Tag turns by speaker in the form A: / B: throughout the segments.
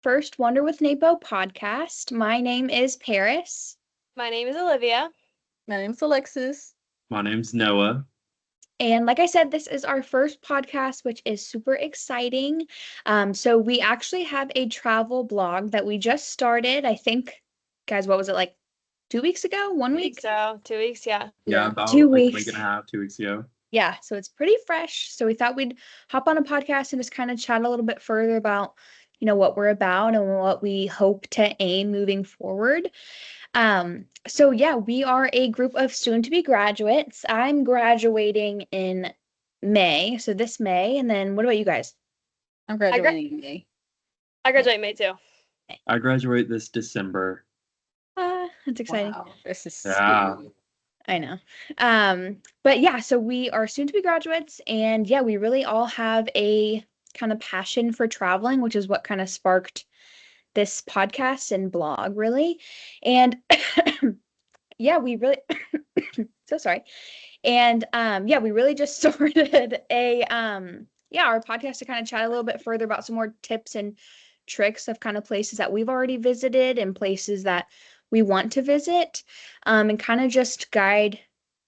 A: first Wonder with NAPO podcast. My name is Paris.
B: My name is Olivia.
C: My name's Alexis.
D: My name's Noah.
A: And like I said, this is our first podcast, which is super exciting. So we actually have a travel blog that we just started. I think, guys, what was it like 2 weeks ago? 1 week?
B: So 2 weeks, yeah.
D: Yeah, about
A: 2
D: like a
A: weeks.
D: week and a half, 2 weeks ago.
A: Yeah, so it's pretty fresh. So we thought we'd hop on a podcast and just kind of chat a little bit further about, what we're about and what we hope to aim moving forward. So yeah, we are a group of soon-to-be graduates. I'm graduating in May, so this May, and then what about you guys?
C: I'm graduating in May.
B: I graduate May too.
D: I graduate this December.
A: That's exciting.
C: Wow, this is
D: Yeah.
C: scary.
A: I know. But yeah, so we are soon-to-be graduates, and yeah, we really all have a kind of passion for traveling, which is what kind of sparked this podcast and blog, really. And yeah, we really so sorry. And yeah, we really just started our podcast to kind of chat a little bit further about some more tips and tricks of kind of places that we've already visited and places that we want to visit, and kind of just guide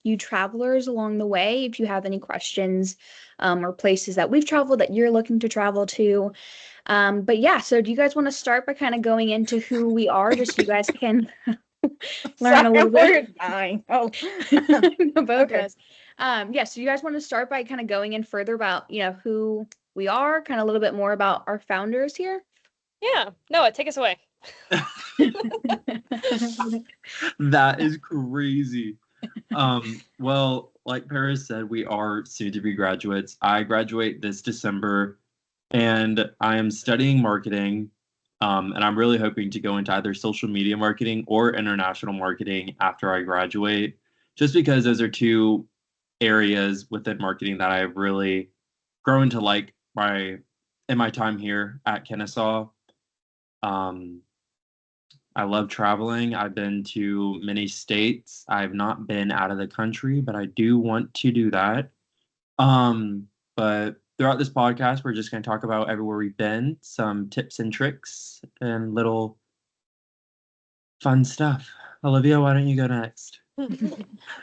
A: you travelers along the way if you have any questions, or places that we've traveled that you're looking to travel to. But yeah, so do you guys want to start by kind of going into who we are, just so you guys can learn a little bit?
C: Dying. Oh,
A: Both of
C: Okay.
A: us. Yeah, so you guys want to start by kind of going in further about, who we are, kind of a little bit more about our founders here?
B: Yeah. Noah, take us away.
D: That is crazy. Well, like Paris said, we are soon to be graduates. I graduate this December and I am studying marketing. And I'm really hoping to go into either social media marketing or international marketing after I graduate, just because those are two areas within marketing that I've really grown to like in my time here at Kennesaw. I love traveling. I've been to many states. I've not been out of the country, but I do want to do that. But throughout this podcast, we're just going to talk about everywhere we've been, some tips and tricks, and little fun stuff. Olivia, why don't you go next?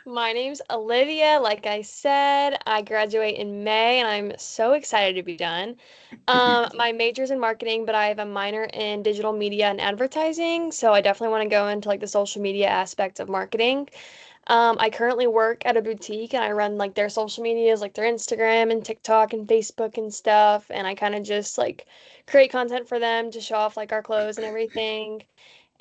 B: My name's Olivia. Like I said, I graduate in May and I'm so excited to be done. My major's in marketing, but I have a minor in digital media and advertising. So I definitely want to go into like the social media aspect of marketing. I currently work at a boutique and I run like their social medias, like their Instagram and TikTok and Facebook and stuff. And I kind of just like create content for them to show off like our clothes and everything.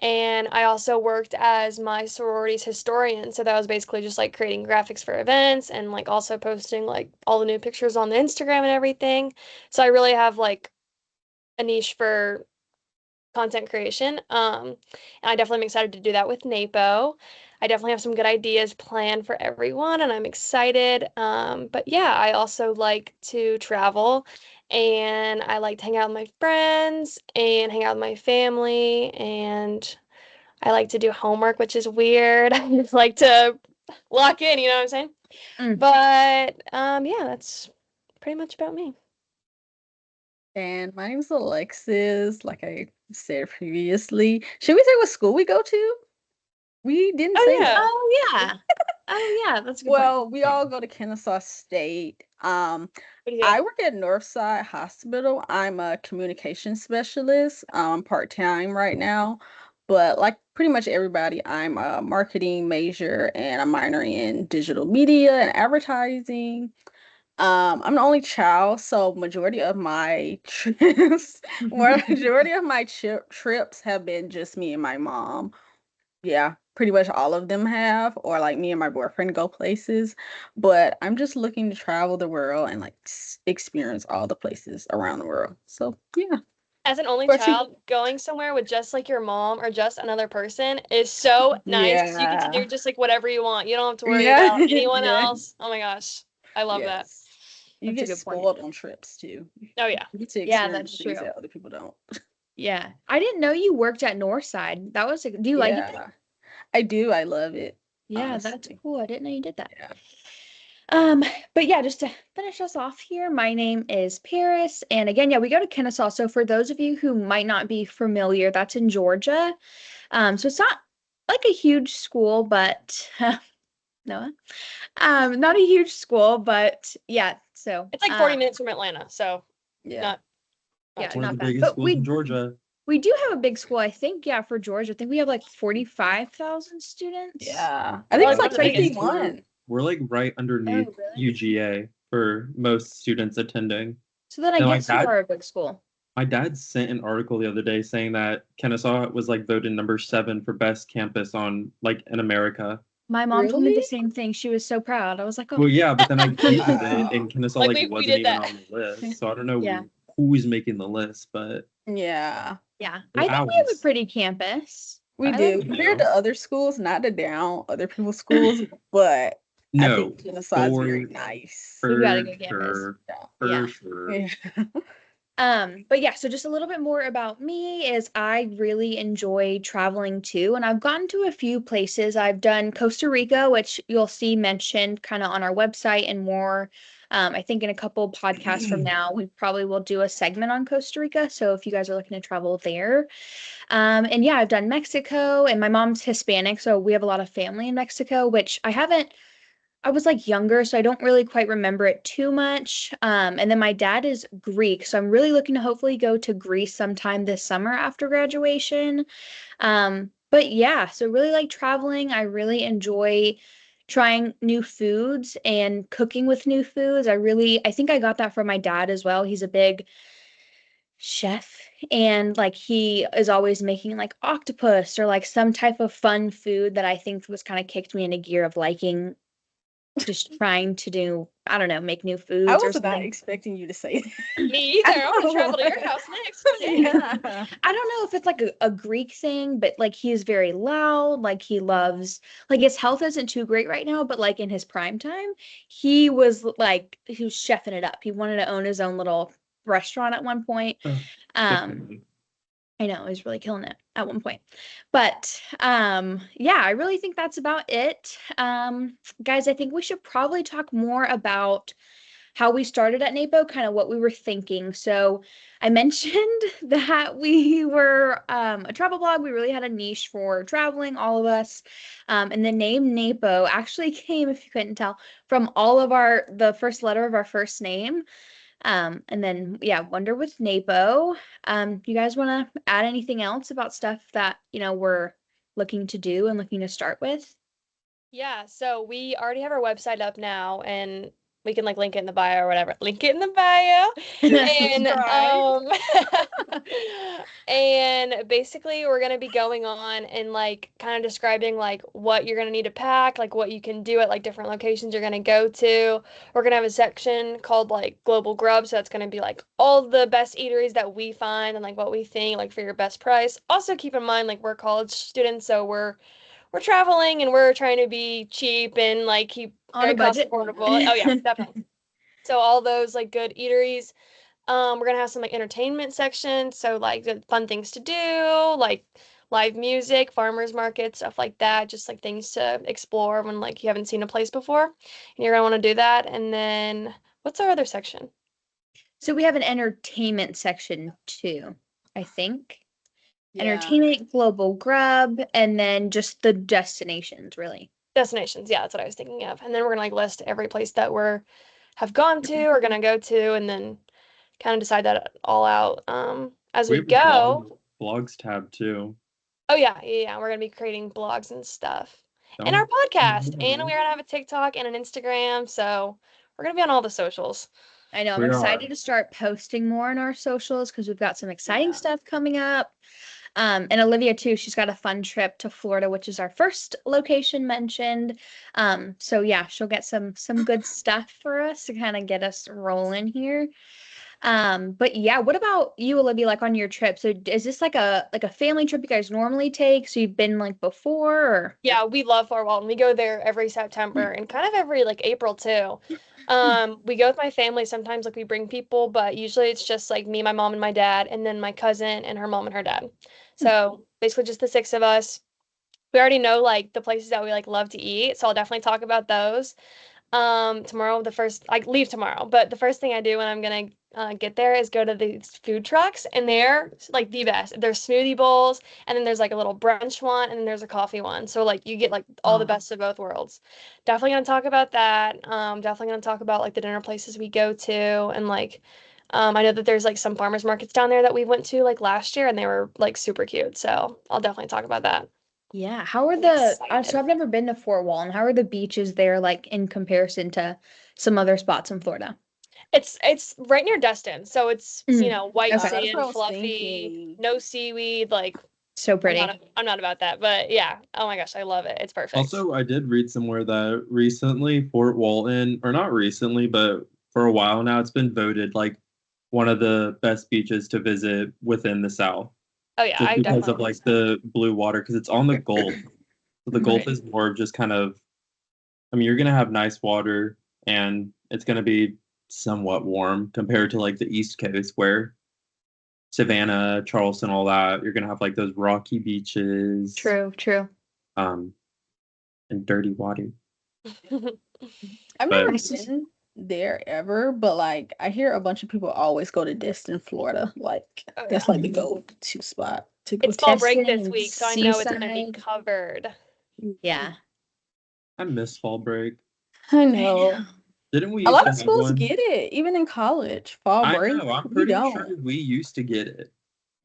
B: And I also worked as my sorority's historian. So that was basically just like creating graphics for events and like also posting like all the new pictures on the Instagram and everything. So I really have like a niche for content creation. And I definitely am excited to do that with NAPO. I definitely have some good ideas planned for everyone and I'm excited. But yeah, I also like to travel and I like to hang out with my friends and hang out with my family and I like to do homework, which is weird. I just like to lock in, you know what I'm saying?
A: Mm.
B: But yeah, that's pretty much about me.
C: and my name's Alexis. Like I said previously, should we say what school we go to? We didn't
B: Oh,
C: say
B: yeah.
C: that.
A: Oh yeah. Oh yeah, that's a good point.
C: Well, we all go to Kennesaw State.
B: What do you
C: I
B: think?
C: work at Northside Hospital. I'm a communication specialist, part-time right now. But like pretty much everybody, I'm a marketing major and a minor in digital media and advertising. I'm the only child, so majority of my trips, majority of my trips have been just me and my mom. Yeah, pretty much all of them have, or like me and my boyfriend go places. But I'm just looking to travel the world and like experience all the places around the world. So yeah.
B: As an only
C: What you-
B: child, going somewhere with just like your mom or just another person is so nice 'cause you get to do
C: Yeah.
B: just like whatever you want. You don't have to worry
C: Yeah.
B: about anyone
C: Yeah.
B: else. Oh my gosh. I love that.
C: Yes. You
A: That's a
C: get
A: good point.
C: spoiled on trips too.
B: Oh yeah.
C: You get to
A: Yeah,
C: experience
A: that's
C: things
A: true.
C: that other people don't.
A: Yeah. I didn't know you worked at Northside. That was do you like it there?
C: Yeah. I do. I love it.
A: Yeah, that's
C: Honestly.
A: cool. I didn't know you did that.
C: Yeah.
A: Um, but yeah, just to finish us off here, my name is Paris. And again, yeah, we go to Kennesaw. So for those of you who might not be familiar, that's in Georgia. So it's not like a huge school, but Noah. Not a huge school, but yeah, so
B: It's like 40 minutes from Atlanta, so
C: Yeah.
B: not
A: yeah,
B: too
D: One of
A: not
D: the
A: bad.
D: biggest
A: But
D: schools in Georgia.
A: we do have a big school, I think, yeah, for Georgia. I think we have like 45,000 students.
C: Yeah. I
B: We're
C: think
B: like
C: it's
B: one
C: like
B: of the biggest.
C: 51.
D: We're like right underneath
A: Oh, really?
D: UGA for most students attending.
A: So then I
D: And
A: guess you are a big school.
D: my dad sent an article the other day saying that Kennesaw was like voted number 7 for best campus on like in America.
A: My mom told me the
C: Really?
A: same thing. She was so proud. I was like,
D: Well,
A: oh,
D: yeah, but then I googled it,
C: Wow.
D: and Kennesaw
B: Like,
D: like
B: we
D: wasn't
B: did
D: even
B: that.
D: on the list, so I don't know
A: yeah,
D: who's making the list, but
C: Yeah.
A: yeah.
D: but
A: I think we have a pretty campus.
C: We
A: I
C: do.
A: like
C: Compared to other schools, not to down other people's schools, but I
D: no,
C: think Kennesaw is
D: for
C: very nice.
A: We've got a
D: for
A: good campus.
D: sure,
C: Yeah.
D: for
A: Yeah.
D: sure.
C: Yeah.
A: But yeah, so just a little bit more about me is I really enjoy traveling too, and I've gone to a few places. I've done Costa Rica, which you'll see mentioned kind of on our website and more. I think in a couple podcasts from now, we probably will do a segment on Costa Rica. So if you guys are looking to travel there, and yeah, I've done Mexico, and my mom's Hispanic, so we have a lot of family in Mexico, which I was like younger, so I don't really quite remember it too much. And then my dad is Greek, so I'm really looking to hopefully go to Greece sometime this summer after graduation. But yeah, so really like traveling. I really enjoy trying new foods and cooking with new foods. I think I got that from my dad as well. He's a big chef and like he is always making like octopus or like some type of fun food that I think was kind of kicked me into gear of liking just trying to do, I don't know, make new
C: I
A: foods or
C: was not
A: something.
C: expecting you to say
B: Me either. I want to travel to your house next. Dang.
C: Yeah.
A: I don't know if it's like a Greek thing, but like he is very loud. Like he loves, like his health isn't too great right now, but like in his prime time, he was chefing it up. He wanted to own his own little restaurant at one point.
D: Oh, good for
A: Um,
D: him.
A: I know, he was really killing it at one point. But yeah, I really think that's about it. Guys, I think we should probably talk more about how we started at NAPO, kind of what we were thinking. So I mentioned that we were a travel blog. We really had a niche for traveling, all of us. And the name NAPO actually came, if you couldn't tell, from the first letter of our first name. And then yeah, Wonder with NAPO. You guys want to add anything else about stuff that, we're looking to do and looking to start with?
B: Yeah, so we already have our website up now, and we can like link it in the bio or whatever. Link it in the bio. And
C: Right.
B: and basically we're gonna be going on and like kind of describing like what you're gonna need to pack, like what you can do at like different locations you're gonna go to. We're gonna have a section called like Global Grub, so that's gonna be like all the best eateries that we find and like what we think like for your best price. Also keep in mind like we're college students, so we're traveling and we're trying to be cheap and like keep
A: On a
B: very cost
A: budget.
B: affordable. Oh yeah, definitely. So all those like good eateries. We're gonna have some like entertainment sections, so like the fun things to do, like live music, farmers markets, stuff like that, just like things to explore when like you haven't seen a place before. And you're gonna want to do that. And then what's our other section?
A: So we have an entertainment section too, I think.
C: Yeah.
A: Entertainment, Global Grub, and then just the destinations, really.
B: Destinations. Yeah, that's what I was thinking of. And then we're gonna like list every place that we're have gone to or gonna go to, and then kind of decide that all out as
D: We
B: we
D: have a
B: go.
D: blogs tab too.
B: Oh yeah, yeah, yeah. We're gonna be creating blogs and stuff. And our
D: Don't
B: podcast. And we're gonna have a TikTok and an Instagram, so we're gonna be on all the socials.
A: I know I'm
D: we are.
A: excited to start posting more on our socials because we've got some exciting
C: Yeah.
A: stuff coming up. And Olivia too, she's got a fun trip to Florida, which is our first location mentioned. So yeah, she'll get some good stuff for us to kind of get us rolling here. But yeah, what about you, Olivia, like on your trip? So is this like a family trip you guys normally take? So you've been like before or
B: Yeah, we love Fort Walton. We go there every September and kind of every like April too. We go with my family sometimes, like we bring people, but usually it's just like me, my mom, and my dad, and then my cousin and her mom and her dad. So basically just the six of us. We already know like the places that we like love to eat, so I'll definitely talk about those. Tomorrow, I leave tomorrow, but the first thing I do when I'm gonna get there is go to these food trucks, and they're like the best. There's smoothie bowls, and then there's like a little brunch one, and then there's a coffee one. So like you get like all the
A: Oh.
B: best of both worlds. Definitely gonna talk about that. Definitely gonna talk about like the dinner places we go to, and like I know that there's like some farmers markets down there that we went to like last year, and they were like super cute. So I'll definitely talk about that.
A: Yeah. How are
B: I'm
A: so
B: excited.
A: I've never been to Fort Walton. How are the beaches there like in comparison to some other spots in Florida?
B: It's right near Destin, so it's
A: Mm,
B: white
A: okay.
C: That's what
B: sand,
C: I was
B: fluffy,
C: thinking.
B: no seaweed. Like
A: So pretty.
B: I'm not about that, but yeah. Oh my gosh, I love it. It's perfect.
D: Also, I did read somewhere that recently Fort Walton, or not recently, but for a while now, it's been voted like one of the best beaches to visit within the South,
B: Oh yeah,
D: just
B: I
D: because
B: definitely
D: of
B: think
D: like
B: so.
D: the blue water, because it's on the Gulf. So the Gulf
A: Right.
D: is more of just kind of, I mean, you're gonna have nice water and it's gonna be somewhat warm compared to like the East Coast where Savannah, Charleston, all that, you're gonna have like those rocky beaches,
A: True, true.
D: um, and dirty water.
C: I've
D: But
C: never
A: My sis
C: been there ever, but like I hear a bunch of people always go to Destin, Florida. Like
B: Oh
C: that's
B: yeah.
C: like the go-to spot to go
B: It's fall
C: to.
B: break
A: Destin
B: this
A: and
B: week, so I know it's gonna be
A: Seaside.
B: covered.
A: Yeah.
D: I miss fall break.
C: I
A: I know.
C: know.
D: Didn't we
C: A
D: used
C: lot
D: to
C: of
D: have
C: schools
D: one?
C: get it, even in college. Fall
D: I
C: break,
D: know. I'm
C: we
D: pretty sure
C: don't.
D: we used to get it.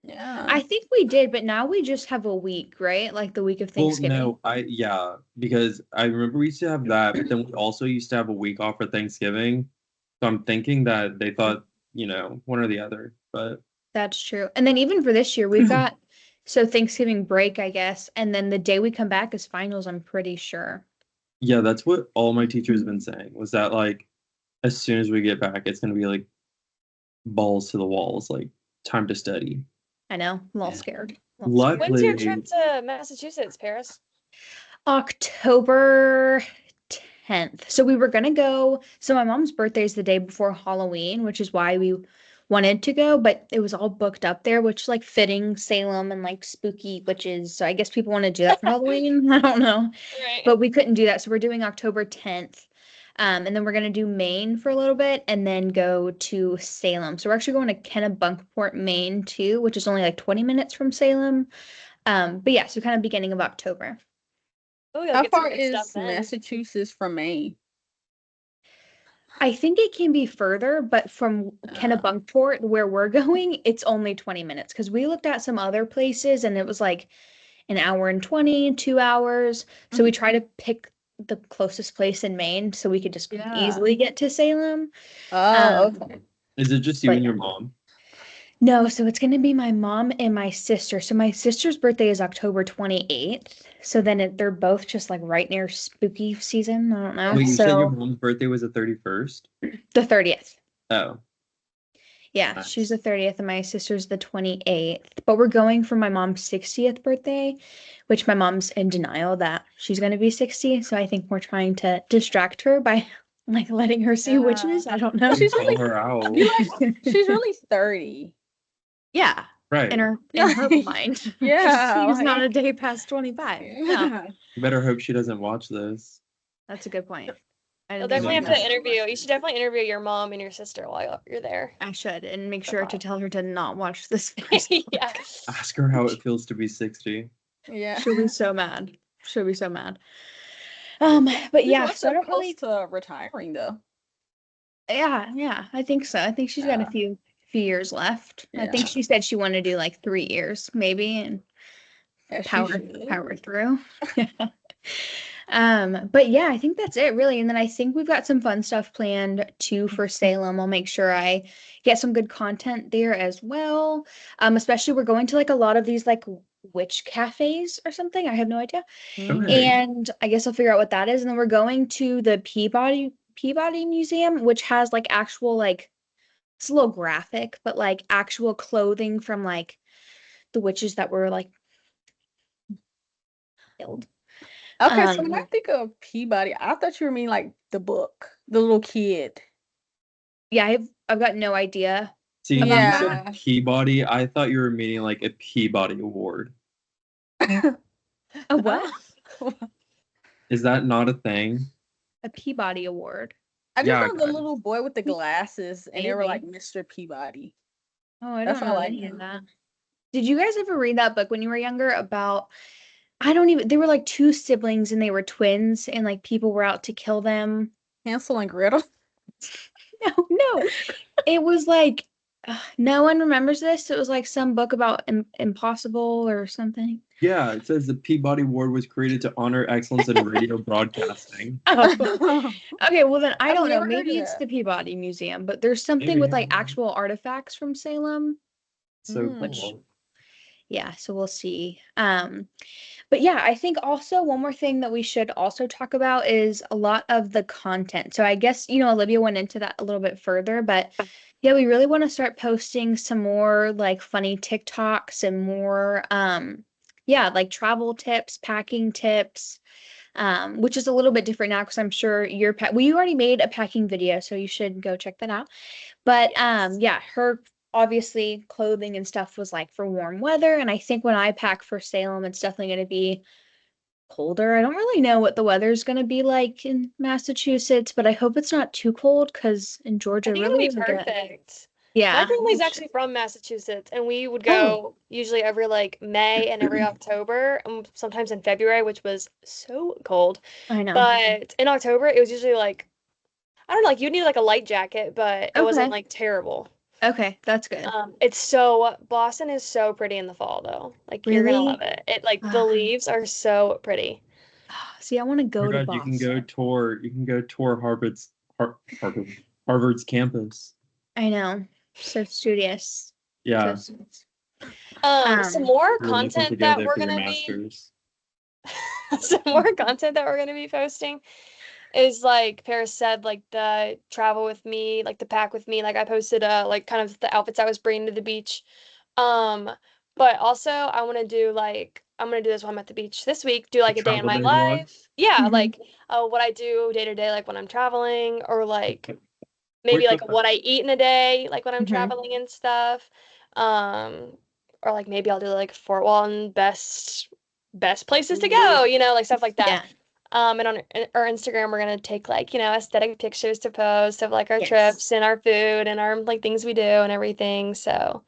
C: Yeah.
A: I think we did, but now we just have a week, right? Like the week of
D: Well,
A: Thanksgiving.
D: no, yeah, because I remember we used to have that, but then we also used to have a week off for Thanksgiving. So I'm thinking that they thought, one or the other. But
A: That's true. And then even for this year, we've got so Thanksgiving break, I guess, and then the day we come back is finals, I'm pretty sure.
D: yeah, that's what all my teachers have been saying was that like as soon as we get back, it's gonna be like balls to the walls, like time to study.
A: I know, I'm a little
C: Yeah.
A: scared. A little scared.
B: When's your
D: Luckily,
B: trip to Massachusetts, Paris?
A: October 10th. So we were gonna go. So my mom's birthday is the day before Halloween, which is why we wanted to go, but it was all booked up there, which is like fitting Salem and like spooky witches. So I guess people want to do that for Halloween. I don't know.
B: Right.
A: But we couldn't do that. So we're doing October 10th. And then we're gonna do Maine for a little bit and then go to Salem. So we're actually going to Kennebunkport, Maine too, which is only like 20 minutes from Salem. But yeah, so kind of beginning of October.
B: Oh, you'll
C: How
B: get some
C: far
B: good stuff
C: is
B: then.
C: Massachusetts from Maine?
A: I think it can be further, but from
C: Uh,
A: Kennebunkport, where we're going, it's only 20 minutes because we looked at some other places and it was like an hour and 20, 2 hours. So we
C: mhm.
A: try to pick the closest place in Maine so we could just
C: Yeah.
A: easily get to Salem.
C: Oh,
A: Um,
C: okay.
D: is it just you
A: but
D: and
A: yeah.
D: your mom?
A: No, so it's going to be my mom and my sister. So my sister's birthday is October 28th. So then they're both just like right near spooky season. I don't know.
D: Wait,
B: Yeah.
D: you said your
A: So
D: mom's birthday was the 31st?
A: the 30th.
D: Oh,
A: Yeah, she's
D: nice.
A: the 30th and my sister's the 28th. But we're going for my mom's 60th birthday, which my mom's in denial that she's going to be 60. So I think we're trying to distract her by like letting her see
C: Yeah.
A: witches. I don't
C: Well,
A: know.
D: You
C: she's
D: call
C: really,
D: her
C: I feel
D: out.
C: like she's really 30.
A: Yeah, in
D: Right.
A: her mind.
C: Yeah,
A: She's not
C: like,
A: a day past 25. No,
C: yeah.
D: You better hope she doesn't watch this.
A: that's a good point. I
B: You'll
A: didn't think
B: definitely
A: about
B: have
C: Yeah.
B: to
A: that.
B: interview. You should definitely interview your mom and your sister while you're there.
A: I should and make
B: The
A: sure to
B: vibe.
A: tell her to not watch this first.
B: Yeah.
D: Ask her how it feels to be 60.
C: Yeah.
A: She'll be so mad. She'll be so mad. But
C: She's
A: yeah,
C: one
A: so I
C: step
A: don't
C: close
A: really.
C: to retiring, though.
A: Yeah, I think so. I think she's got a
C: Yeah.
A: few years left. I think
C: Yeah.
A: she said she wanted to do like 3 years maybe and
C: As she
A: power
C: should.
A: power through. But yeah, I think that's it really. And then I think we've got some fun stuff planned too for Salem. I'll make sure I get some good content there as well. Especially we're going to like a lot of these like witch cafes or something. I have no idea.
D: Okay.
C: Mhm.
A: And I guess I'll figure out what that is. And then we're going to the Peabody Museum, which has like actual like it's a little graphic, but like actual clothing from like the witches that were like killed.
C: Okay, so when I
A: Um,
C: think of Peabody, I thought you were mean like the book, the little kid.
A: yeah, I've got no idea
D: See,
A: about
D: you
A: that.
D: said
C: Yeah.
D: Peabody. I thought you were meaning like a Peabody Award.
A: Oh,
C: Huh?
A: what?
D: Is that not a thing?
A: A Peabody Award.
C: I just
D: Yeah,
C: know the
D: guys.
C: little boy with the glasses, and they were like
A: Maybe.
C: Mr. Peabody.
A: Oh, I
C: That's
A: don't
C: all
A: know
C: I
A: any of
C: know.
A: that. Did you guys ever read that book when you were younger about, I don't even, they were like two siblings and they were twins and like people were out to kill them.
C: Hansel and Gretel.
A: No, no. It was like, no one remembers this. It was like some book about impossible or something.
D: Yeah, it says the Peabody Award was created to honor excellence in radio broadcasting.
A: Oh, okay. Well, then I
C: I've
A: don't know.
C: never heard
A: Maybe
C: of
A: it's
C: that.
A: the Peabody Museum, but there's something
D: Maybe.
A: with like actual artifacts from Salem,
D: So
A: which,
D: cool.
A: yeah, so we'll see. But yeah, I think also one more thing that we should also talk about is a lot of the content. So I guess, Olivia went into that a little bit further, but yeah, we really want to start posting some more like funny TikToks and more, yeah, like travel tips, packing tips, which is a little bit different now because I'm sure well, you already made a packing video, so you should go check that out. But yeah, her obviously clothing and stuff was like for warm weather. And I think when I pack for Salem, it's definitely going to be colder. I don't really know what the weather's going to be like in Massachusetts, but I hope it's not too cold because in
B: I
A: Georgia,
B: think it'll
A: really
B: be
A: we get,
B: perfect. My
A: yeah.
B: family's actually from Massachusetts, and we would
A: Oh,
B: go usually every like May and every October, and sometimes in February, which was so cold.
A: I know.
B: But in October, it was usually like, I don't know, like you'd need like a light jacket, but it wasn't
A: Okay.
B: like terrible.
A: Okay, that's good.
B: Boston is so pretty in the fall though. Like you're gonna love
A: Really?
B: it. It like the
A: Ah,
B: leaves are so pretty.
A: see, I want to
D: Oh my
A: go to
D: God, you can go
A: Boston.
D: tour. You can go tour Harvard's campus.
A: I know. So studious. So
D: Yeah,
A: studious.
B: Some
A: Um,
B: more
D: really put
B: content that
D: together
B: we're
D: for your
B: gonna be
D: masters.
B: some more content that we're gonna be posting is like Paris said, like the travel with me, like the pack with me. Like I posted like kind of the outfits I was bringing to the beach. Um, but also I want to do like I'm gonna do this while I'm at the beach this week. Do
D: The
B: like a day in
D: travel
B: my
D: day vlog.
B: life. Yeah,
A: mhm.
B: like what I do day to day, like when I'm traveling, or like maybe
D: Wait,
B: like what I eat in a day, like when I'm
A: Mhm.
B: traveling and stuff. Um, or like maybe I'll do like Fort Walton best places to go, like stuff like that.
A: Yeah.
B: And on our Instagram, we're gonna take like, aesthetic pictures to post of like our
A: Yes.
B: trips and our food and our like things we do and everything. So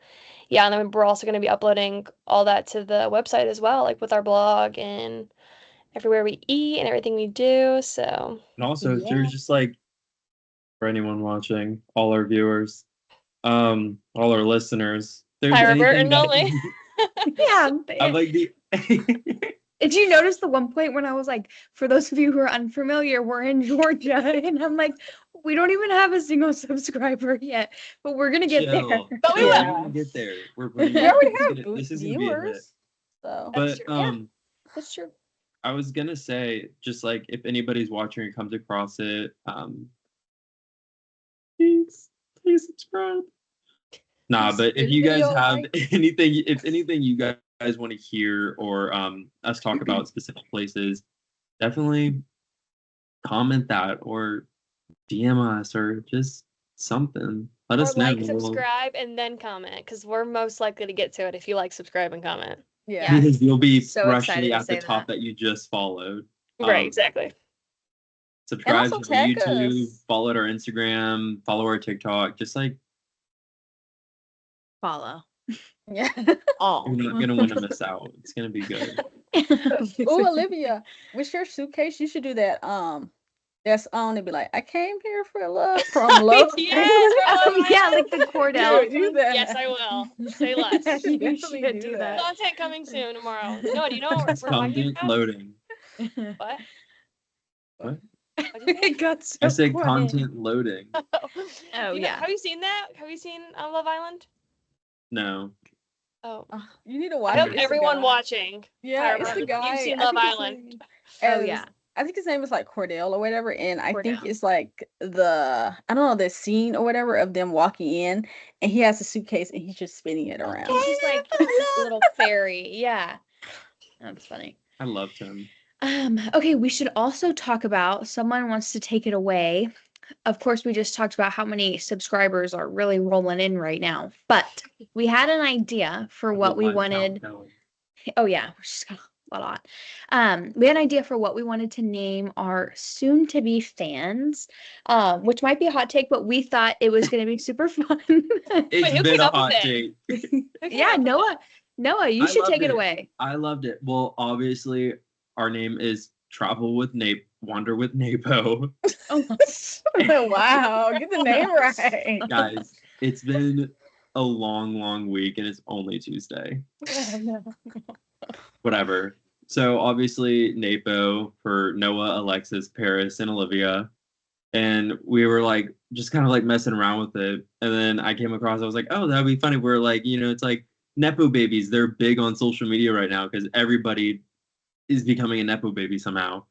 B: yeah, and then we're also gonna be uploading all that to the website as well, like with our blog and everywhere we eat and everything we do. So
D: and also, if
A: Yeah.
D: there's just like for anyone watching, all our viewers, all our listeners, if there's
B: hi, Robert
D: anything
B: and
D: that
B: Nolly.
A: Yeah.
D: I like the
A: Did you notice the one point when I was like, for those of you who are unfamiliar, we're in Georgia, and I'm like, we don't even have a single subscriber yet, but we're gonna get there.
B: But we
D: chill. We're
B: will.
C: Yeah.
D: gonna get there.
C: We already
D: This is
C: have
D: gonna this is gonna be a hit.
C: viewers. So
B: That's
D: But
B: true.
A: Yeah, that's true.
D: I was gonna say, just like if anybody's watching and comes across it, please subscribe. Nah, but if
C: this
D: you guys
C: video,
D: have
C: like,
D: anything, if anything you guys want to hear or us talk about specific places, definitely comment that or DM us or just something. Let
B: Or
D: us know.
B: like, subscribe, and then comment, because we're most likely to get to it if you like, subscribe, and comment.
C: yeah.
A: Yeah.
D: You'll be
A: So excited
D: freshly
A: to
D: at the
A: say
D: top
A: that.
D: that you just followed.
B: Right, exactly.
C: And
D: Subscribe
C: also
D: to our
C: tag
D: YouTube,
C: us.
D: follow our Instagram, follow our TikTok. Just like
A: Follow
C: Yeah.
A: all.
D: you're not gonna want to miss out. It's gonna be good.
C: Oh, Olivia, with your suitcase, you should do that. That's on and be like, I came here for love from Love
B: Yes, from Love
A: Oh yeah,
B: Island.
A: like the Cordell
C: Do
A: thing.
C: that.
B: Yes, I will. Say less.
C: You should
A: You
C: definitely
A: should do that.
B: Content coming soon tomorrow. No, do you know what
D: It's
B: we're talking
D: content
B: about?
D: loading.
B: What?
D: What?
B: What'd you say?
A: It got so
D: I said
A: quiet.
D: content loading.
A: Oh yeah.
B: Have you seen that? Have you seen Love Island?
D: No.
B: Oh,
C: You need to
B: I
C: watch
B: hope
C: it. It's the
B: everyone
C: guy.
B: watching.
C: Yeah, it's
B: However,
C: the
B: you've
C: guy.
B: seen
C: I
B: Love
C: think his
B: Island.
A: Oh
C: name,
A: yeah.
C: I think his name is like Cordell or whatever. And I think
A: Cordell.
C: it's like I don't know, the scene or whatever of them walking in, and he has a suitcase and he's just spinning it around.
A: He's just like a little fairy. Yeah. That's funny.
D: I loved him.
A: Okay, we should also talk about someone wants to take it away. Of course, we just talked about how many subscribers are really rolling in right now, but we had an idea for
D: I
A: what
D: hope
A: we
D: mine count
A: wanted.
D: going.
A: Oh yeah, we're just gonna a lot. We had an idea for what we wanted to name our soon-to-be fans, which might be a hot take, but we thought it was going to be super fun.
D: It's
B: who
D: been
B: came
D: a
B: up with
D: hot
B: it?
D: take.
B: Who came
A: Yeah,
B: up with it?
A: Noah, you
D: I
A: should
D: loved
A: take it
D: it.
A: away.
D: I loved it. Well, obviously, our name is Travel with Nape, Wander with NAPO.
A: Oh,
C: Wow, get the name right.
D: Guys, it's been a long, long week and it's only Tuesday. Whatever. So obviously NAPO for Noah, Alexis, Paris, and Olivia. And we were like just kind of like messing around with it. And then I came across, I was like, oh, that'd be funny. We're like, it's like Nepo babies. They're big on social media right now because everybody is becoming a Nepo baby somehow.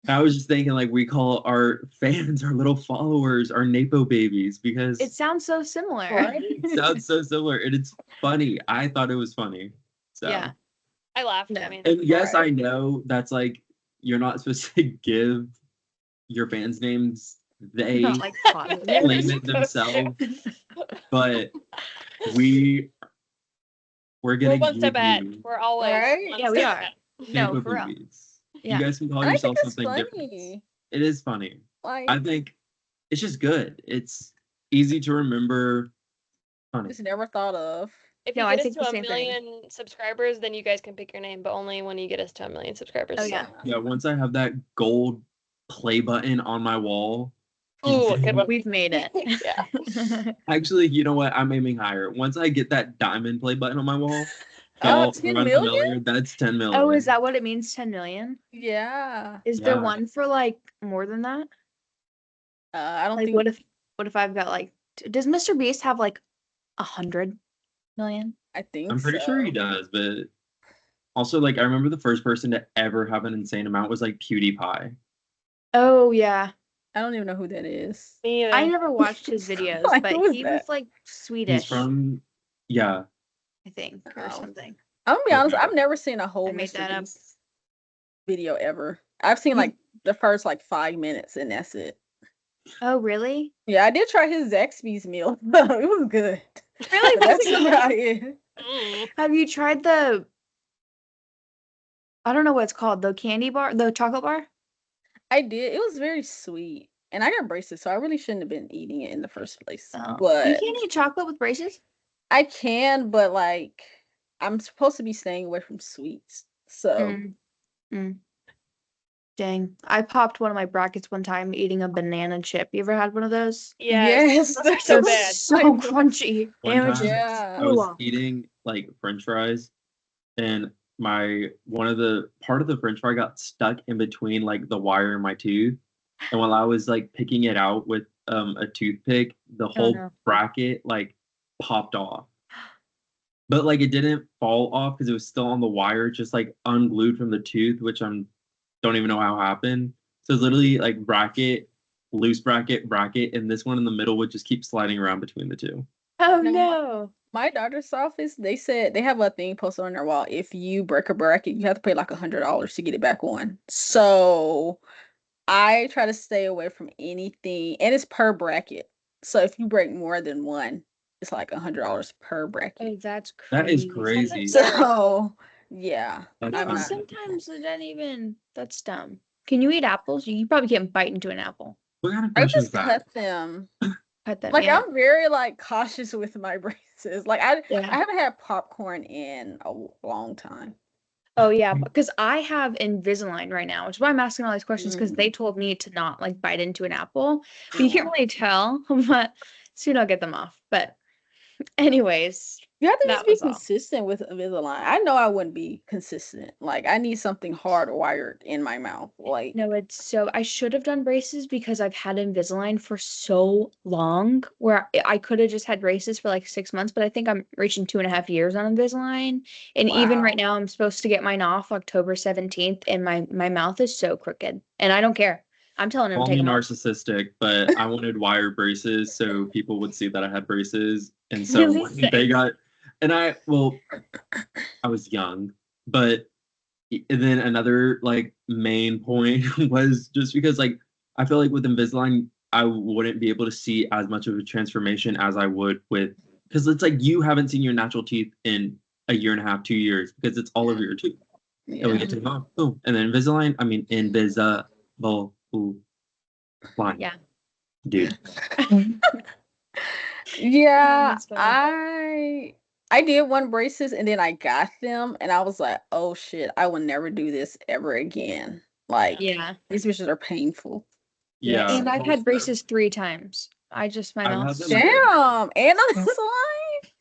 D: I was just thinking like we call our fans, our little followers, our Napo babies because
A: it sounds so similar.
D: it sounds so similar and it's funny. I thought it was funny. So
A: Yeah.
B: I laughed.
A: No.
B: I mean,
D: and yes,
C: Right.
D: I know that's like you're not supposed to give your fans names. They
A: Not like
D: claim it themselves, but we're
B: we're
D: gonna
B: one
D: give
B: step ahead.
D: you
B: We're always
C: Right?
B: one
A: Yeah, we
B: step
A: are.
B: ahead.
A: No,
D: Napo
A: for real.
D: babies.
A: Yeah.
D: You guys can call
C: And I
D: yourself
C: think it's
D: something different.
C: funny.
D: It is funny.
C: Like,
D: I think it's just good. It's easy to remember. Funny.
C: just never thought of.
B: If
A: No,
B: you
A: I
B: get us
A: think
B: to
A: the
B: a
A: same thing.
B: million subscribers, then you guys can pick your name, but only when you get us to a million subscribers.
A: Oh, yeah.
D: Yeah, once I have that gold play button on my wall.
B: Ooh, good one.
A: We've made it.
B: Yeah.
D: Actually, you know what? I'm aiming higher. Once I get that diamond play button on my wall, y'all
C: 10
D: are
C: million?
D: unfamiliar. That's 10 million.
A: Oh, is that what it means? 10 million?
C: Yeah.
A: Is there
D: Yeah.
A: one for like more than that?
C: I don't
A: Like,
C: think
A: what if I've got like, does Mr. Beast have like 100 million?
C: I think
D: I'm pretty
C: so.
D: sure he does, but also like I remember the first person to ever have an insane amount was like PewDiePie.
A: Oh, yeah.
C: I don't even know who that is.
B: Me either.
A: I never watched his videos,
C: Like,
A: but
C: who is
A: he
C: that?
A: was like
D: He's
A: Swedish,
D: from yeah.
A: I think, or
C: Oh.
A: something.
C: I'm gonna be honest,
D: Okay.
C: I've never seen a whole
A: I made
C: Mr.
A: that up.
C: Beast video ever. I've seen
A: You-
C: like the first like 5 minutes and that's it.
A: Oh, really?
C: Yeah, I did try his Zaxby's meal. It was good.
A: Really?
C: But
A: Was
C: that's
A: it good?
C: about it.
B: Mm.
A: Have you tried I don't know what it's called, the candy bar, the chocolate bar?
C: I did. It was very sweet. And I got braces, so I really shouldn't have been eating it in the first place.
A: Oh. You
C: But
A: can't eat chocolate with braces?
C: I can, but like I'm supposed to be staying away from sweets. So
A: Mm. Mm. Dang. I popped one of my brackets one time eating a banana chip. You ever had one of those?
C: yes,
B: Those are
C: they're
B: so
A: They're
B: bad.
A: so crunchy.
D: One
A: Damn it.
D: time
C: Yeah.
D: I was
A: Ugh.
D: eating like French fries and one of the part of the French fry got stuck in between like the wire in my tooth. And while I was like picking it out with a toothpick, the whole
A: no.
D: bracket like popped off. But like it didn't fall off because it was still on the wire, just like unglued from the tooth, which don't even know how happened. So it's literally like bracket, loose bracket, bracket, and this one in the middle would just keep sliding around between the two.
A: Oh
C: No.
A: no.
C: My daughter's office, they said they have a thing posted on their wall. If you break a bracket, you have to pay like $100 to get it back on. So I try to stay away from anything, and it's per bracket. So if you break more than one, it's like $100 per
A: Oh,
C: bracket.
A: that's
D: That is
A: crazy.
D: crazy.
C: So yeah,
D: That's
C: I'm
A: No,
C: not.
A: sometimes it doesn't even. That's dumb. Can you eat apples? You probably can't bite into an apple.
D: What kind of
C: I
D: question is
C: just
D: that?
C: cut them.
A: Cut them.
C: Like
A: Yeah.
C: I'm very like cautious with my braces. Like I
A: Yeah.
C: haven't had popcorn in a long time.
A: Oh yeah, because I have Invisalign right now, which is why I'm asking all these questions because
C: Mm.
A: they told me to not like bite into an apple, but you can't really tell. But soon I'll get them off. But anyways,
C: You have to
A: that
C: just be
A: was all.
C: consistent with Invisalign. I know I wouldn't be consistent. Like I need something hardwired in my mouth. Like
A: No, it's so I should have done braces because I've had Invisalign for so long where I could have just had braces for like 6 months, but I think I'm reaching 2.5 years on Invisalign. And even right
C: wow.
A: now I'm supposed to get mine off October 17th and my mouth is so crooked. And I don't care. I'm telling him to
D: Call
A: take
D: me
A: them off.
D: narcissistic, but I wanted wire braces so people would see that I had braces. And so
A: Really?
D: when they got, and I was young, but and then another like main point was just because like I feel like with Invisalign, I wouldn't be able to see as much of a transformation as I would with because it's like you haven't seen your natural teeth in a year and a half, 2 years because it's all over your tooth. And we get to go, boom. And then Invisalign, I mean, invisible line.
A: Yeah.
D: Dude.
C: Yeah,
A: That's funny.
C: I did want braces and then I got them and I was like, oh shit, I will never do this ever again. Like
A: Yeah.
C: these bitches are painful.
A: Yeah.
D: Yeah.
A: And I've had braces 3 times. My
D: I've
A: mouth.
D: had them-
C: Damn. And on this line?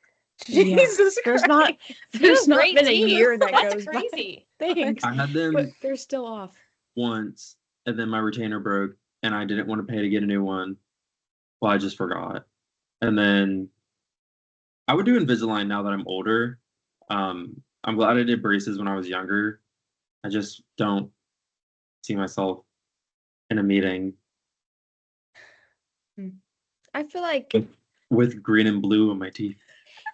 A: Yeah.
C: Jesus
A: There's
C: Christ.
A: not
B: You
A: there's
B: have
A: not
B: great
A: been a
B: teeth.
A: year that
B: That's
A: goes
B: crazy.
A: by. Thanks.
D: I had them
A: But they're still off.
D: once, and then my retainer broke, and I didn't want to pay to get a new one. Well, I just forgot. And then I would do Invisalign now that I'm older. I'm glad I did braces when I was younger. I just don't see myself in a meeting
A: I feel like
D: with green and blue on my teeth.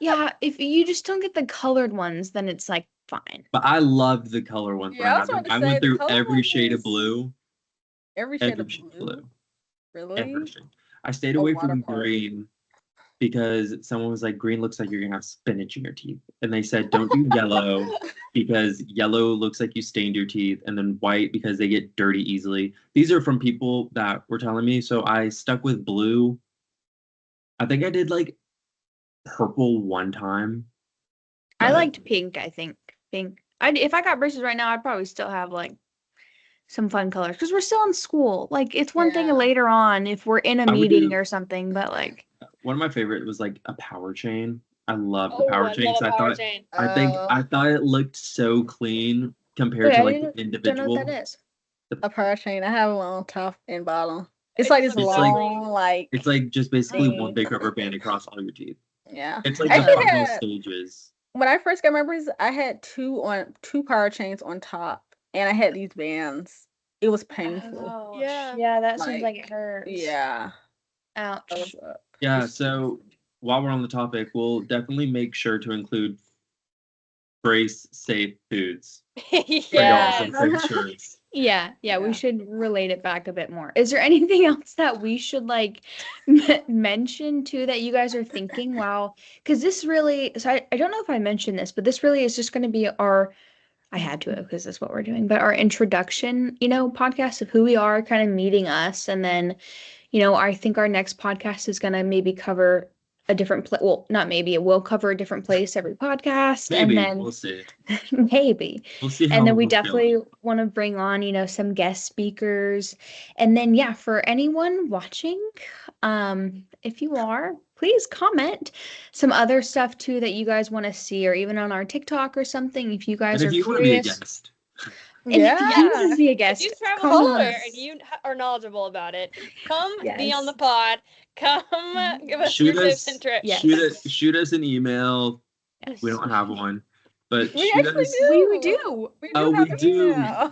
A: yeah, if you just don't get the colored ones, then it's like fine.
D: But I loved the color ones when
C: Yeah, I
D: I
C: was
D: got them.
C: about to
D: I
C: say,
D: went
C: the
D: through
C: color
D: every
C: ones
D: shade of
C: is-
D: blue.
C: Every shade
D: Every
C: of
D: shade of
C: blue.
D: blue.
C: Really?
D: Every shade. I stayed
C: A
D: away
C: water
D: from
C: park.
D: green because someone was like, green looks like you're gonna have spinach in your teeth. And they said, don't do yellow because yellow looks like you stained your teeth, and then white because they get dirty easily. These are from people that were telling me. So I stuck with blue. I think I did like purple one time.
A: I
D: but-
A: liked pink, I think. Pink. If I got braces right now, I'd probably still have like some fun colors because we're still in school. Like it's one thing
C: Yeah.
A: later on if we're in a
D: I would
A: meeting
D: do-
A: or something, but like
D: One of my favorite was like a power chain. I love the
B: Oh,
D: power
B: I
D: chain.
B: love
D: So
B: a
D: I
B: power
D: thought
B: chain.
D: I thought it looked so clean compared
A: wait,
D: to
A: I
D: like
A: don't
D: an
A: know
D: individual.
A: what that is.
C: A power chain. I have one on top and bottom. It's
B: It's
C: like this
B: like-
C: long, like
D: It's like just basically
C: Thing.
D: one big rubber band across all your teeth.
C: yeah.
D: It's like
C: I
D: the
C: actually
D: final
C: had
D: stages.
C: when I first got my braces, I had two power chains on top, and I had these bands. It was painful.
A: Ouch.
B: Yeah.
A: Yeah, that seems
C: Like,
A: like it hurts.
C: Yeah.
A: Ouch.
C: That was,
D: Yeah, so while we're on the topic, we'll definitely make sure to include brace safe foods for y'all
B: Yes.
D: for pretty sure.
A: Yeah, we
C: Yeah.
A: should relate it back a bit more. Is there anything else that we should like mention too that you guys are thinking? Wow, because this really, so I don't know if I mentioned this, but this really is just going to be I had to because that's what we're doing, but our introduction, podcast of who we are, kind of meeting us. And then, I think our next podcast is going to maybe cover a different place. Well, not maybe, it will cover a different place every podcast.
D: Maybe
A: And then
D: we'll see.
A: maybe.
D: We'll see how
A: And then we
D: we're
A: definitely
D: feeling.
A: want to bring on, some guest speakers. And then, yeah, for anyone watching, if you are, please comment some other stuff too that you guys want to see, or even on our TikTok or something. If you
D: And
A: guys
D: if
A: are
D: you want to be a
A: curious,
D: guest,
A: and if you
C: Yeah.
A: want to be a
B: If
A: guest,
B: you travel
A: come
B: somewhere
A: on.
B: and you are knowledgeable about it, come be on
A: Yes.
B: the pod. Come give us
D: Shoot
B: your tips
D: us-
B: and tricks.
A: Yes.
D: shoot us an email.
A: Yes.
D: We don't have one, but
C: We
D: shoot
C: actually
D: us.
C: do.
A: We do.
C: We do
D: Oh, we
C: have an
D: do.
C: email.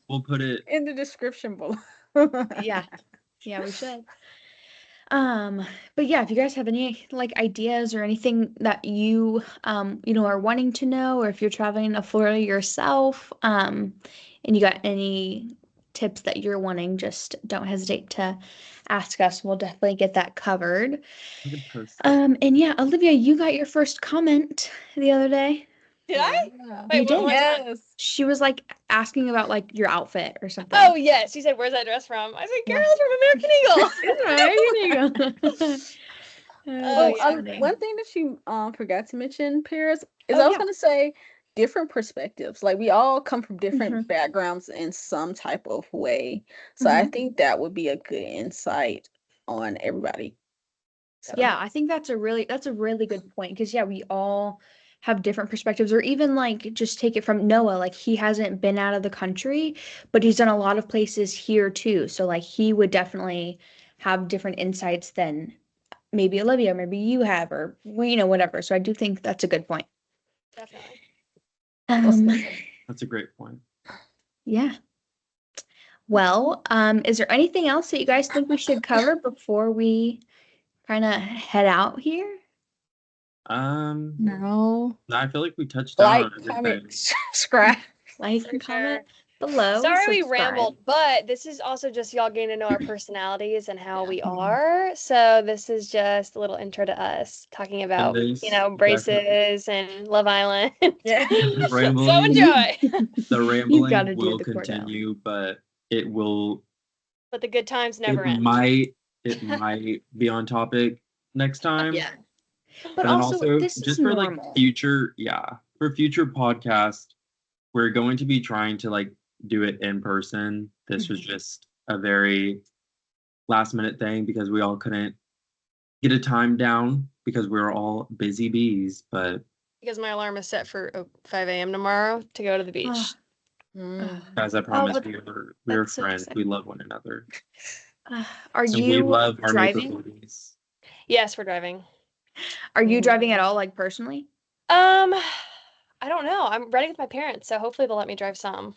D: We'll put it.
C: in the description below.
A: Yeah. Yeah, we should. But yeah, if you guys have any like ideas or anything that you are wanting to know, or if you're traveling to Florida yourself, and you got any tips that you're wanting, just don't hesitate to ask us. We'll definitely get that covered.
D: We can post it.
A: And yeah, Olivia, you got your first comment the other day.
B: Did I?
C: Yeah.
B: Wait,
A: You did.
B: which one?
C: Yes.
A: She was like asking about like your outfit or something.
B: Oh yes, she said, "Where's that dress from?" I said, "Girl, it's from American Eagle."
C: Oh,
B: yeah.
C: one thing that you forgot to mention, Paris, is
A: Oh,
C: I was
A: yeah.
C: gonna say different perspectives. Like we all come from different
A: Mhm.
C: backgrounds in some type of way. So I
A: Mhm.
C: think that would be a good insight on everybody. So,
A: Yeah, I think that's a really good point because yeah, we all have different perspectives, or even like just take it from Noah, like he hasn't been out of the country, but he's done a lot of places here too. So like he would definitely have different insights than maybe Olivia, maybe you have, or whatever. So I do think that's a good point.
B: Definitely.
A: Um,
D: That's a great point.
A: yeah. Well, is there anything else that you guys think we should cover before we kind of head out here?
C: no.
D: I feel like we touched on
C: Like,
D: everything.
C: comment, subscribe.
A: Like
B: For
A: and comment.
B: sure.
A: Hello.
B: Sorry we
A: subscribe.
B: rambled, but this is also just y'all getting to know our personalities and how we are. So this is just a little intro to us talking about, braces and Love Island.
C: Yeah.
D: The
B: So
D: rambling,
B: enjoy.
D: the
A: You've
D: rambling
A: gotta do
D: will
A: the Cordell.
D: continue, but it will.
B: But the good times never
D: It
B: end.
D: might be on topic next time.
A: Yeah. But
D: And then
A: also, this
D: just
A: is
D: for
A: normal.
D: like future podcast, we're going to be trying to like do it in person. This was just a very last minute thing because we all couldn't get a time down because we were all busy bees. But
B: Because my alarm is set for 5 a.m. tomorrow to go to the beach.
D: guys, I promise
A: but
D: we are
A: that's so
D: friends. We
A: exciting.
D: love one another.
A: Are
D: And we
A: you
D: love our
A: driving?
D: makeup ladies.
B: Yes, we're driving.
A: Are you driving at all, like personally?
B: I don't know. I'm riding with my parents, so hopefully they'll let me drive some.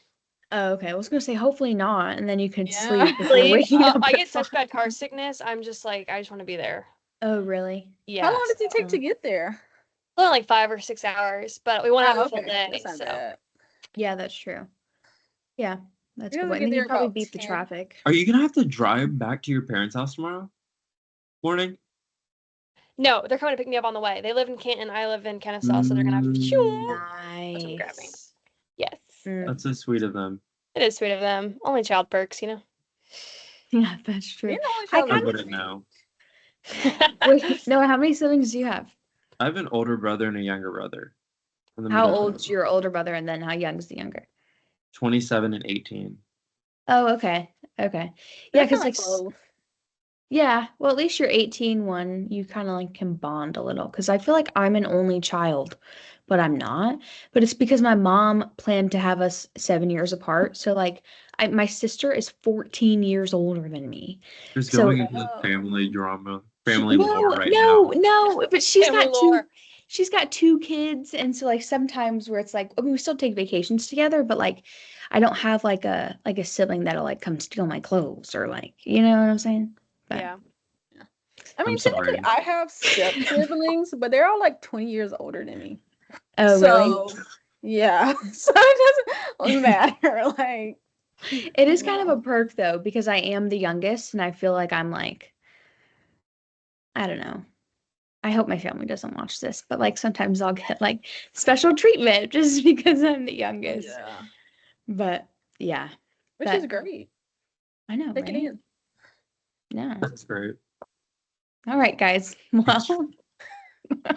A: Oh, okay. I was gonna say hopefully not, and then you could
C: Yeah.
A: sleep if you're waking up.
B: I
A: at
B: get such
A: 5.
B: bad car sickness. I'm just like, I just want to be there.
A: Oh, really?
B: Yeah.
C: How long does it take to get there?
B: Only like 5 or 6 hours, but we want to have a full day.
C: That's not
B: So
C: bad.
A: Yeah, that's true. Yeah, that's a
C: You
A: good
C: guys
A: point.
C: get
A: And then
C: there
A: you probably
C: about
A: beat the
C: 10.
A: traffic.
D: Are you gonna have to drive back to your parents' house tomorrow morning?
B: no, they're coming to pick me up on the way. They live in Canton. I live in Kennesaw, so they're gonna have to. That's what I'm grabbing.
A: Nice.
B: Yes,
D: That's so sweet of them.
B: it is sweet of them. Only child perks, you know.
A: Yeah, that's true.
C: Being the only
A: I
C: child
D: I
A: kind
C: is
D: wouldn't know.
A: Wait, no, how many siblings do you have?
D: I have an older brother and a younger brother. I'm the
A: How
D: middle
A: old's
D: child.
A: your older brother, and then how young's the younger?
D: 27 and 18.
A: Oh, okay. Okay. Yeah,
C: They're
A: because
C: kinda
A: like
C: close.
A: yeah, well, at least you're 18 one, you kind of like can bond a little. Because I feel like I'm an only child, but I'm not. But it's because my mom planned to have us 7 years apart. So like my sister is 14 years older than me.
D: Just
A: So
D: going into the
C: Oh.
D: family drama, family
A: no,
D: lore right
A: no,
D: now.
A: no, but she's
B: Family
A: got
B: lore.
A: she's got 2 kids, and so like sometimes where it's like, I mean, we still take vacations together, but like I don't have like a sibling that'll like come steal my clothes or like, you know what I'm saying? But
B: Yeah.
C: I mean,
D: I'm
C: technically,
D: sorry.
C: I have step siblings, but they're all like 20 years older than me.
A: oh, really?
C: So, yeah. So it doesn't matter. Like,
A: It is kind of a perk though, because I am the youngest and I feel like I'm like, I don't know. I hope my family doesn't watch this, but like sometimes I'll get like special treatment just because I'm the youngest.
C: yeah.
A: But yeah,
C: Which
A: but
C: is great.
A: I know,
C: Take it
A: right?
C: in.
A: Yeah.
D: That's great.
A: All right, guys. Well,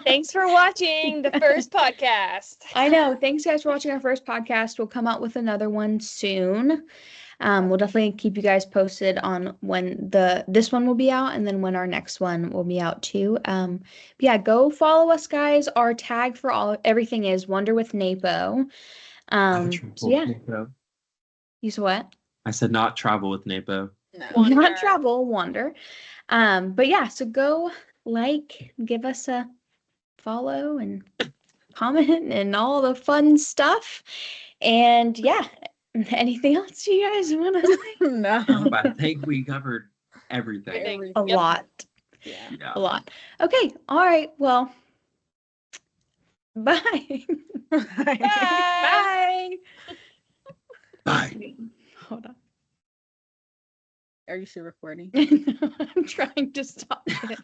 B: Thanks for watching the first podcast.
A: I know. Thanks, guys, for watching our first podcast. We'll come out with another one soon. We'll definitely keep you guys posted on when this one will be out and then when our next one will be out too. But yeah, go follow us, guys. Our tag for everything is Wonder with NAPO. So yeah, use what?
D: I said not travel with NAPO.
C: No.
B: Wonder.
A: Not travel, Wonder. But yeah, so go give us a follow and comment and all the fun stuff. And yeah, anything else you guys want to say?
C: No.
D: But I think we covered everything.
C: Everything.
A: A lot.
C: Yeah.
D: Yeah.
A: A lot. Okay. All right. Well, bye.
B: Bye.
D: Bye.
A: Hold on.
C: Are you still recording?
A: I'm trying to stop it.